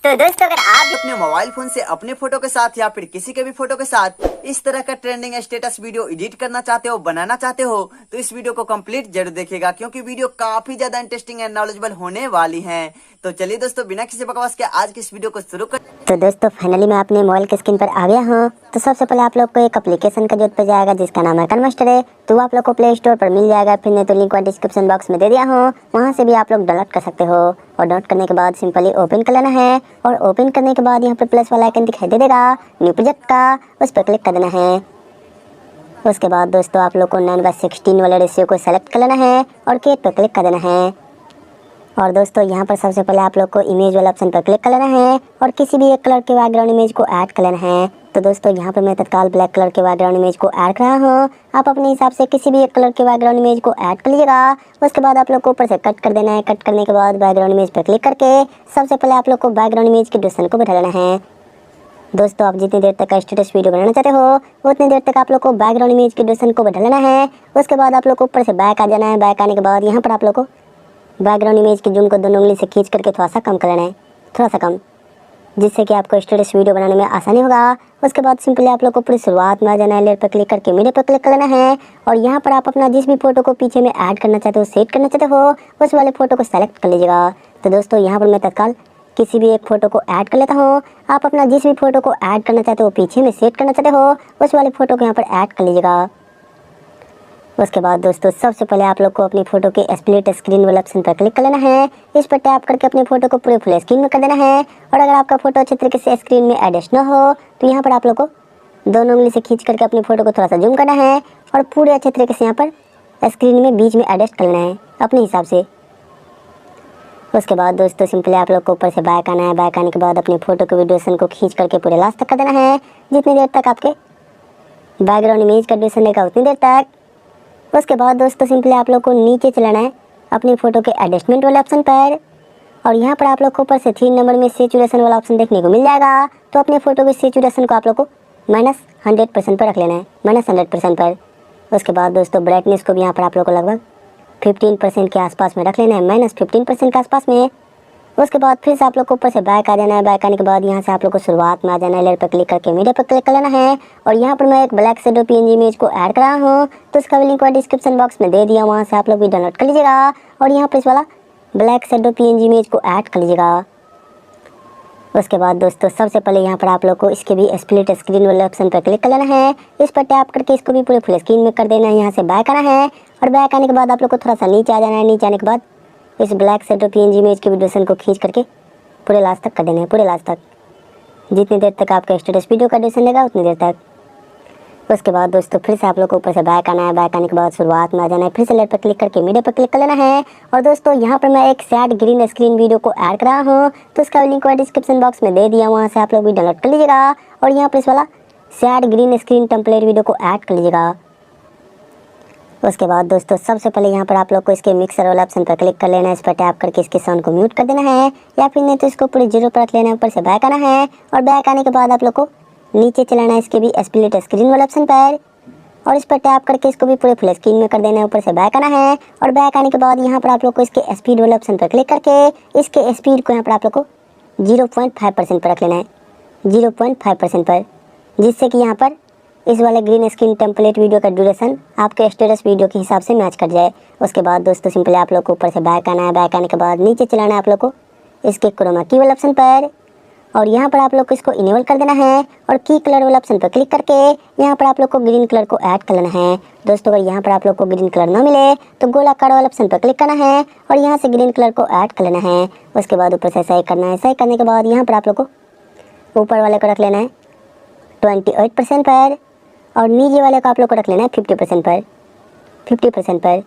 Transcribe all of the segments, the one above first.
तो दोस्तों अगर आप अपने मोबाइल फोन से अपने फोटो के साथ या फिर किसी के भी फोटो के साथ इस तरह का ट्रेंडिंग स्टेटस वीडियो एडिट करना चाहते हो, बनाना चाहते हो, तो इस वीडियो को कंप्लीट जरूर देखिएगा क्योंकि वीडियो काफी ज्यादा इंटरेस्टिंग एंड नॉलेजेबल होने वाली है। तो चलिए दोस्तों बिना किसी बकवास के आज की इस वीडियो को शुरू कर। तो दोस्तों फाइनली मैं अपने मोबाइल के स्क्रीन पर आ गया हूँ। तो सबसे पहले आप लोग को एक एप्लीकेशन का जरूरत पड़ जाएगा जिसका नाम है कनमास्टर है। तो वो आप लोग को प्ले स्टोर पर मिल जाएगा, फिर नहीं तो लिंक को डिस्क्रिप्शन बॉक्स में दे दिया हूँ, वहाँ से भी आप लोग डाउनलोड कर सकते हो। और डाउनलोड करने के बाद सिंपली ओपन कर लेना है और ओपन करने के बाद यहाँ पर प्लस वाला आइकन दिखाई दे देगा न्यू प्रोजेक्ट का, उस पर क्लिक कर देना है। उसके बाद दोस्तों आप लोग को 9:16 वाले रेशियो को सेलेक्ट कर लेना है और क्रिएट पर क्लिक कर देना है। और दोस्तों यहाँ पर सबसे पहले आप लोग को इमेज वाला ऑप्शन पर क्लिक कर लेना है और किसी भी एक कलर के बैकग्राउंड इमेज को ऐड कर लेना है। तो दोस्तों यहाँ पर मैं तत्काल ब्लैक कलर के बैकग्राउंड इमेज को ऐड कर रहा हूँ। आप अपने हिसाब से किसी भी एक कलर के बैकग्राउंड इमेज को ऐड कर लीजिएगा। उसके बाद आप लोग को ऊपर से कट कर देना है। कट करने के बाद बैकग्राउंड इमेज पर क्लिक करके सबसे पहले आप लोग को बैकग्राउंड इमेज के ड्यूरेशन को बढ़ा लेना है। दोस्तों आप जितनी देर तक स्टेटस वीडियो बनाना चाहते हो उतनी देर तक आप लोग को बैकग्राउंड इमेज के ड्यूरेशन को बढ़ा लेना है। उसके बाद आप लोग को ऊपर से बैक आ जाना है। बैक आने के बाद यहाँ पर आप लोग को बैकग्राउंड इमेज की जूम को दोनों उंगली से खींच करके थोड़ा सा कम कर लेना है, थोड़ा सा कम, जिससे कि आपको स्टेटस वीडियो बनाने में आसानी होगा। उसके बाद सिंपली आप लोग को पूरी शुरुआत में आ जाना है, लेयर पर क्लिक करके मीडिया पर क्लिक कर लेना है और यहाँ पर आप अपना जिस भी फोटो को पीछे में ऐड करना चाहते हो, सेट करना चाहते हो, उस वाले फोटो को सेलेक्ट कर लीजिएगा। तो दोस्तों यहाँ पर मैं तत्काल किसी भी एक फोटो को ऐड कर लेता हूँ। आप अपना जिस भी फोटो को ऐड करना चाहते हो, पीछे में सेट करना चाहते हो, उस वाले फोटो को यहाँ पर ऐड कर लीजिएगा। उसके बाद दोस्तों सबसे पहले आप लोग को अपनी फोटो के स्प्लिट स्क्रीन वाले ऑप्शन पर क्लिक कर लेना है। इस पर टैप करके अपनी फोटो को पूरे फुल स्क्रीन में कर देना है। और अगर आपका फोटो अच्छे तरीके से स्क्रीन में एडजस्ट न हो तो यहाँ पर आप लोग को दोनों उंगली से खींच करके अपनी फोटो को थोड़ा सा जूम करना है और पूरे अच्छे तरीके से यहाँ पर स्क्रीन में बीच में एडजस्ट कर लेना है अपने हिसाब से। उसके बाद दोस्तों सिंपली आप लोग को ऊपर से बैक आना है। बैक आने के बाद अपनी फोटो के ड्यूरेशन को खींच करके पूरे लास्ट तक कर देना है, जितनी देर तक आपके बैकग्राउंड इमेज का ड्यूरेशन रहेगा उतनी देर तक। उसके बाद दोस्तों सिंपली आप लोग को नीचे चलाना है अपनी फ़ोटो के एडजस्टमेंट वाले ऑप्शन पर और यहाँ पर आप लोग को ऊपर से 3 नंबर में सैचुरेशन वाला ऑप्शन देखने को मिल जाएगा। तो अपने फ़ोटो के सैचुरेशन को आप लोग को -100% पर रख लेना है, -100% पर। उसके बाद दोस्तों ब्राइटनेस को भी यहाँ पर आप लोग को लगभग 15% के आसपास में रख लेना है, -15% के आसपास में। उसके बाद फिर से आप लोग को ऊपर से बैक आ जाना है। बैक आने के बाद यहाँ से आप लोग को शुरुआत में आ जाना है, लेयर पर क्लिक करके मीडिया पर क्लिक कर लेना है और यहाँ पर मैं एक ब्लैक शेडो PNG इमेज को ऐड कर रहा हूँ। तो उसका भी लिंक मैं डिस्क्रिप्शन बॉक्स में दे दिया, वहाँ से आप लोग भी डाउनलोड कर लीजिएगा और यहाँ पर इस वाला ब्लैक शेडो PNG इमेज को ऐड कर लीजिएगा। उसके बाद दोस्तों सबसे पहले यहाँ पर आप लोग को इसके भी स्प्लिट स्क्रीन वाले ऑप्शन पर क्लिक कर लेना है। इस पर टैप करके इसको भी पूरे फुल स्क्रीन में कर देना है। यहाँ से बैक आना है और बैक आने के बाद आप लोग को थोड़ा सा नीचे आ जाना है। नीचे आने के बाद इस ब्लैक शेडो PNG इमेज के ड्यूरेशन को खींच करके पूरे लास्ट तक कर देना है, पूरे लास्ट तक, जितनी देर तक आपका स्टेटस वीडियो का ड्यूरेशन रहेगा उतनी देर तक। उसके बाद दोस्तों फिर से आप लोग को ऊपर से बैक आना है। बैक आने के बाद शुरुआत में आ जाना है, फिर से लेयर पर क्लिक करके मीडिया पर क्लिक कर लेना है और दोस्तों यहाँ पर मैं एक सैड ग्रीन स्क्रीन वीडियो को ऐड कर रहा हूँ। तो उसका लिंक मैं डिस्क्रिप्शन बॉक्स में दे दिया, वहाँ से आप लोग भी डाउनलोड कर लीजिएगा और यहाँ पर इस वाला sad green screen template video को ऐड कर लीजिएगा। उसके बाद दोस्तों सबसे पहले यहाँ पर आप लोग को इसके मिक्सर वाला ऑप्शन पर क्लिक कर लेना है। इस पर टैप करके इसके साउंड को म्यूट कर देना है या फिर नहीं तो इसको पूरे 0 पर रख लेना है। ऊपर से बैक आना है और बैक आने के बाद आप लोग को नीचे चलाना है इसके भी स्प्लिट स्क्रीन वाला ऑप्शन पर और इस पर टैप करके इसको भी पूरे फुल स्क्रीन में कर देना है। ऊपर से बैक आना है और बैक आने के बाद यहाँ पर आप लोग को इसके स्पीड वाले ऑप्शन पर क्लिक करके इसके स्पीड को यहाँ पर आप लोग को 0.5% पर रख लेना है, 0.5% पर, जिससे कि यहाँ पर इस वाले ग्रीन स्क्रीन टेम्पलेट वीडियो का ड्यूरेशन आपके स्टेटस वीडियो के हिसाब से मैच कर जाए। उसके बाद दोस्तों सिंपली आप लोग को ऊपर से बैक आना है। बैक आने के बाद नीचे चलाना है आप लोग को इसके क्रोमा की वाले ऑप्शन पर और यहाँ पर आप लोग को इसको इनेबल कर देना है और की कलर वाले ऑप्शन पर क्लिक करके यहाँ पर आप लोग को ग्रीन कलर को ऐड कर लेना है। दोस्तों अगर यहाँ पर आप लोग को ग्रीन कलर ना मिले तो गोलाकार वाले ऑप्शन पर क्लिक करना है और यहाँ से ग्रीन कलर को ऐड कर लेना है। उसके बाद ऊपर से सही करना है। सही करने के बाद यहाँ पर आप लोग को ऊपर वाले को रख लेना है 28% पर और नीचे वाले को आप लोग को रख लेना है 50% पर, 50% पर।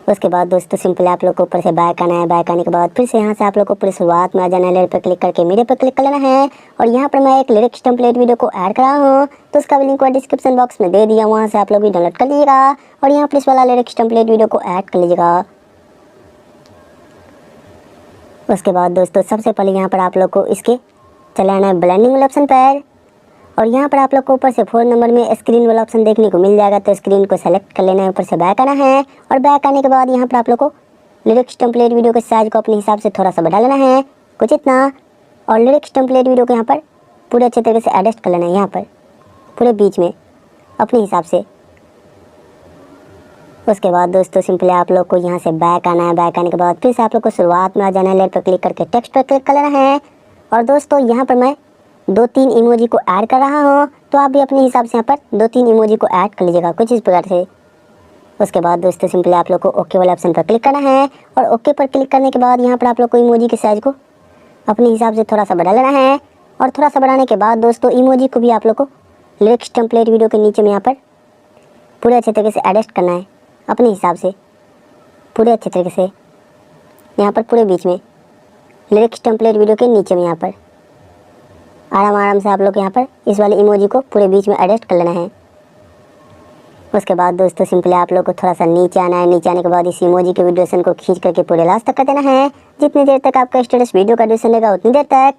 उसके बाद दोस्तों सिंपली आप लोग को ऊपर से बैक आना है। बैक आने के बाद फिर से यहाँ से आप लोग को पूरी शुरुआत में आ जाना है। लेयर पर क्लिक करके मीडिया पर क्लिक कर लेना है और यहाँ पर मैं एक लिरिक्स टेम्पलेट वीडियो को ऐड करा हूँ, तो उसका भी लिंक मैं डिस्क्रिप्शन बॉक्स में दे दिया, वहाँ से आप लोग भी डाउनलोड कर लीजिएगा और यहाँ पर इस वाला लिरिक्स टेम्पलेट वीडियो को ऐड कर लीजिएगा। उसके बाद दोस्तों सबसे पहले यहाँ पर आप लोग को इसके चलाना है ब्लेंडिंग वाला ऑप्शन पर और यहाँ पर आप लोग को ऊपर से 4 नंबर में स्क्रीन वाला ऑप्शन देखने को मिल जाएगा, तो स्क्रीन को सेलेक्ट कर लेना है। ऊपर से बैक आना है और बैक आने के बाद यहाँ पर आप लोग को लिरिक्स टेम्पलेट वीडियो के साइज को अपने हिसाब से थोड़ा सा बढ़ा लेना है, कुछ इतना, और लिरिक्स टेम्पलेट वीडियो को यहाँ पर पूरे अच्छे तरीके से एडजस्ट कर लेना है, यहाँ पर पूरे बीच में अपने हिसाब से। उसके बाद दोस्तों सिंपली आप लोग को यहाँ से बैक आना है। बैक आने के बाद फिर से आप लोग को शुरुआत में आ जाना है। लेयर पर क्लिक करके टेक्स्ट पर क्लिक कर लेना है और दोस्तों यहाँ पर मैं 2-3 इमोजी को ऐड कर रहा हूँ, तो आप भी अपने हिसाब से यहाँ पर 2-3 इमोजी को ऐड कर लीजिएगा कुछ इस प्रकार से। उसके बाद दोस्तों सिंपली आप लोग को ओके वाले ऑप्शन पर क्लिक करना है और ओके पर क्लिक करने के बाद यहाँ पर आप लोग को इमोजी के साइज को अपने हिसाब से थोड़ा सा बढ़ा लेना है और थोड़ा सा बढ़ाने के बाद दोस्तों इमोजी को भी आप लोग को लिरिक्स टेम्पलेट वीडियो के नीचे में यहाँ पर पूरे अच्छे तरीके से एडजस्ट करना है अपने हिसाब से, पूरे अच्छे तरीके से यहाँ पर पूरे बीच में लिरिक्स टेम्पलेट वीडियो के नीचे में यहाँ पर आराम से आप लोग यहाँ पर इस वाले इमोजी को पूरे बीच में एडजस्ट कर लेना है। उसके बाद दोस्तों सिंपली आप लोग को थोड़ा सा नीचे आना है। नीचे आने के बाद इस इमोजी के ड्यूरेशन को खींच करके पूरे लास्ट तक कर देना है, जितनी देर तक आपका स्टेटस वीडियो का ड्यूरेशन रहेगा उतनी देर तक।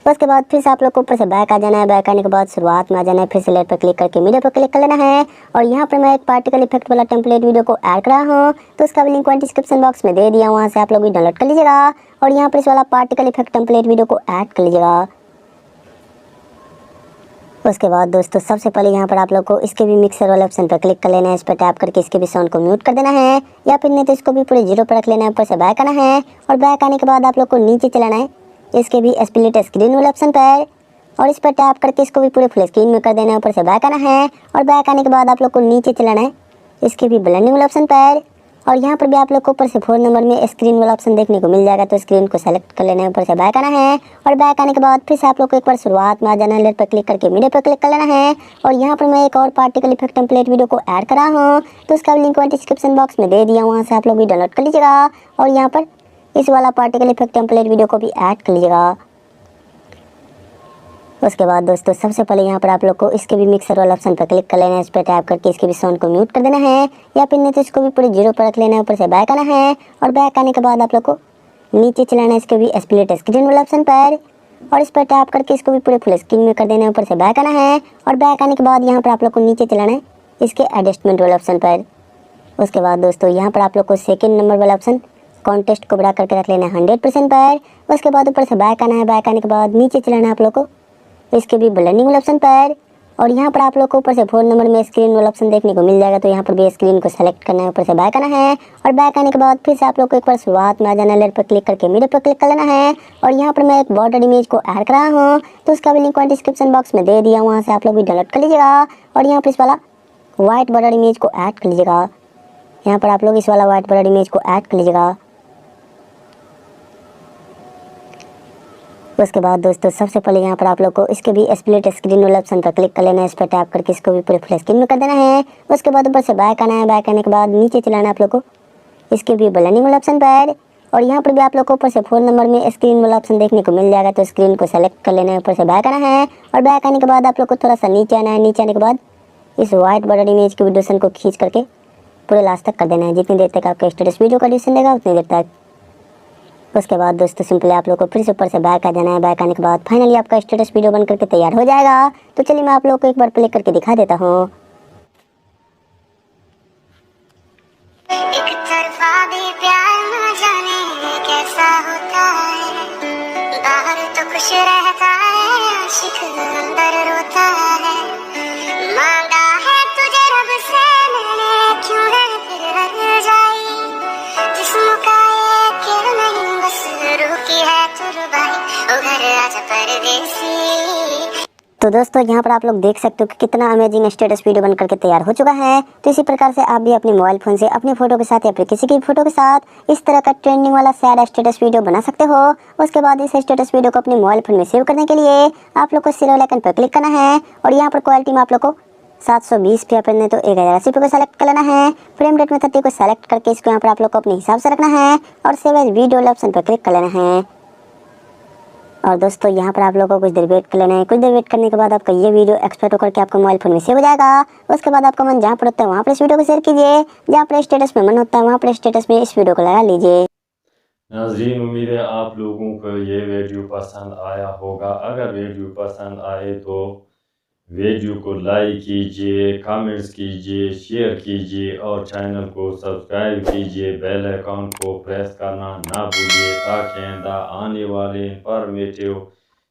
उसके बाद फिर से आप लोग को ऊपर से बैक आ जाना है। बैक आने के बाद शुरुआत में आ जाना है। फिर से लेयर पर क्लिक करके मीडिया पर क्लिक कर लेना है और यहाँ पर मैं एक पार्टिकल इफेक्ट वाला टेम्पलेट वीडियो को ऐड कर रहा हूँ, तो उसका भी लिंक डिस्क्रिप्शन बॉक्स में दे दिया, वहाँ से आप लोग भी डाउनलोड कर लीजिएगा और यहाँ पर इस वाला पार्टिकल इफेक्ट टेम्पलेट वीडियो को ऐड कर लीजिएगा। उसके बाद दोस्तों सबसे पहले यहाँ पर आप लोग को इसके भी मिक्सर वाले ऑप्शन पर क्लिक कर लेना है। इस पर टैप करके इसके भी साउंड को म्यूट कर देना है या फिर नहीं तो इसको भी पूरे 0 पर रख लेना है। ऊपर से बैक आना है और बैक आने के बाद आप लोग को नीचे चलाना है इसके भी स्प्लिट स्क्रीन वाले ऑप्शन पर और इस पर टैप करके इसको भी पूरे फुल स्क्रीन में कर देना है। ऊपर से बैक आना है और बैक आने के बाद आप लोग को नीचे चलाना है इसके भी ब्लेंडिंग वाले ऑप्शन पर और यहाँ पर भी आप लोग को ऊपर से 4 नंबर में स्क्रीन वाला ऑप्शन देखने को मिल जाएगा, तो स्क्रीन को सेलेक्ट कर लेना है। ऊपर से बैक आना है और बैक आने के बाद फिर से आप लोग को एक बार शुरुआत में आ जाना है। लेयर पर क्लिक करके मीडिया पर क्लिक कर लेना है और यहाँ पर मैं एक और पार्टिकल इफेक्ट टेम्पलेट वीडियो को ऐड करा हूँ, तो उसका लिंक डिस्क्रिप्शन बॉक्स में दे दिया, वहाँ से आप लोग भी डाउनलोड कर लीजिएगा और यहाँ पर इस वाला पार्टिकल इफेक्ट टेम्पलेट वीडियो को भी ऐड कर लीजिएगा। उसके बाद दोस्तों सबसे पहले यहाँ पर आप लोग को इसके भी मिक्सर वाला ऑप्शन पर क्लिक कर लेना है। इस पर टैप करके इसके भी साउंड को म्यूट कर देना है या फिर नहीं तो इसको भी पूरे 0 पर रख लेना है। ऊपर से बैक आना है और बैक आने के बाद आप लोग को नीचे चलाना है इसके भी स्प्लिट स्क्रीन वाला ऑप्शन पर और इस पर टैप करके इसको भी पूरे फुल स्क्रीन में कर देना है। ऊपर से बैक आना है और बैक आने के बाद यहाँ पर आप लोग को नीचे चलाना है इसके एडजस्टमेंट वाले ऑप्शन पर। उसके बाद दोस्तों यहाँ पर आप लोग को सेकेंड नंबर वाला ऑप्शन कॉन्टेस्ट को बढ़ा करके रख लेना है 100% पर। उसके बाद ऊपर से बैक आना है। बैक आने के बाद नीचे चलाना है आप लोग को इसके भी ब्लेंडिंग वाला ऑप्शन पर और यहाँ पर आप लोग को ऊपर से 4 नंबर में स्क्रीन वाला ऑप्शन देखने को मिल जाएगा, तो यहाँ पर भी स्क्रीन को सेलेक्ट करना है। ऊपर से बैक आना है और बैक आने के बाद फिर से आप लोग को एक बार शुरुआत में आ जाना है। लेयर पर क्लिक करके मीडिया पर क्लिक कर लेना है और यहाँ पर मैं एक बॉर्डर इमेज को ऐड कर रहा हूँ, तो उसका भी लिंक डिस्क्रिप्शन बॉक्स में दे दिया, वहाँ से आप लोग भी डाउनलोड कर लीजिएगा और यहाँ पर इस वाला व्हाइट बॉर्डर इमेज को ऐड कर लीजिएगा। यहाँ पर आप लोग इस वाला व्हाइट बॉर्डर इमेज को ऐड कर लीजिएगा। उसके बाद दोस्तों सबसे पहले यहाँ पर आप लोग को इसके भी स्प्लिट स्क्रीन वाले ऑप्शन पर क्लिक कर लेना है। इस पर टैप करके इसको भी पूरे फुल स्क्रीन में कर देना है। उसके बाद ऊपर से बैक आना है। बैक आने के बाद नीचे चलाना है आप लोग को इसके भी ब्लेंडिंग वाले ऑप्शन पर और यहाँ पर भी आप लोग को ऊपर से 4 नंबर में स्क्रीन वाला ऑप्शन देखने को मिल जाएगा, तो स्क्रीन को सेलेक्ट कर लेना है। ऊपर से बैक आना है और बैक आने के बाद आप लोग को थोड़ा सा नीचे आना है। नीचे आने के बाद इस व्हाइट बॉर्डर इमेज के ड्यूरेशन को खींच करके पूरे लास्ट तक कर देना है, जितनी देर तक आपका स्टेटस वीडियो का ड्यूरेशन रहेगा उतनी देर तक। उसके बाद दोस्तों सिंपली आप लोग को फिर से ऊपर से बैक आ जाना है। बैक आने के बाद फाइनली आपका स्टेटस वीडियो बन करके तैयार हो जाएगा। तो चलिए मैं आप लोग को एक बार प्ले करके दिखा देता हूँ। एक तरफा भी प्यार न जाने कैसा होता है, बाहर तो खुश रहता है आशिक अंदर रोता है। मांगा है तुझे रब से मैंने, क्यों है फिर रह जाई, जिस्म का ये कि नहीं बस रूह की है तुरबाई, ओ घर आजा परदेसी। तो दोस्तों यहाँ पर आप लोग देख सकते हो कि कितना अमेजिंग स्टेटस वीडियो बन करके तैयार हो चुका है। तो इसी प्रकार से आप भी अपने मोबाइल फ़ोन से अपनी फ़ोटो के साथ या फिर किसी की फोटो के साथ इस तरह का ट्रेंडिंग वाला सैड स्टेटस वीडियो बना सकते हो। उसके बाद इस स्टेटस वीडियो को अपने मोबाइल फ़ोन में सेव करने के लिए आप लोग को शेयर वाले आइकन पर क्लिक करना है और यहाँ पर क्वालिटी में आप लोग को 720 पे अपन ने तो 1080 पे को सेलेक्ट कर लेना है। फ्रेम रेट में 30 को सेलेक्ट करके इसको यहाँ पर आप लोग को अपने हिसाब से रखना है और सेव एज वीडियो वाले ऑप्शन पर क्लिक कर लेना है। और दोस्तों यहाँ पर आप लोगों को कुछ देर वेट कर लेना है। कुछ देर वेट करने के बाद आपका ये वीडियो एक्सपोर्ट होकर के आपका मोबाइल फोन में सेव हो जाएगा। उसके बाद आपका मन जहाँ पर होता है वहाँ पर इस वीडियो को शेयर कीजिए, जहाँ पर स्टेटस में मन होता है वहाँ पर स्टेटस में इस वीडियो को लगा लीजिए। नाज़रीन, उम्मीद है आप लोगों को ये वीडियो पसंद आया होगा। अगर वीडियो पसंद आए तो वीडियो को लाइक कीजिए, कमेंट्स कीजिए, शेयर कीजिए और चैनल को सब्सक्राइब कीजिए। बेल आइकॉन को प्रेस करना ना भूलिए ताकि आने वाले इंफॉर्मेटिव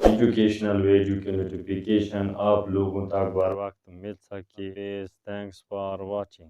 एजुकेशनल वीडियो की नोटिफिकेशन आप लोगों तक बर वक्त मिल सके। Thanks for watching.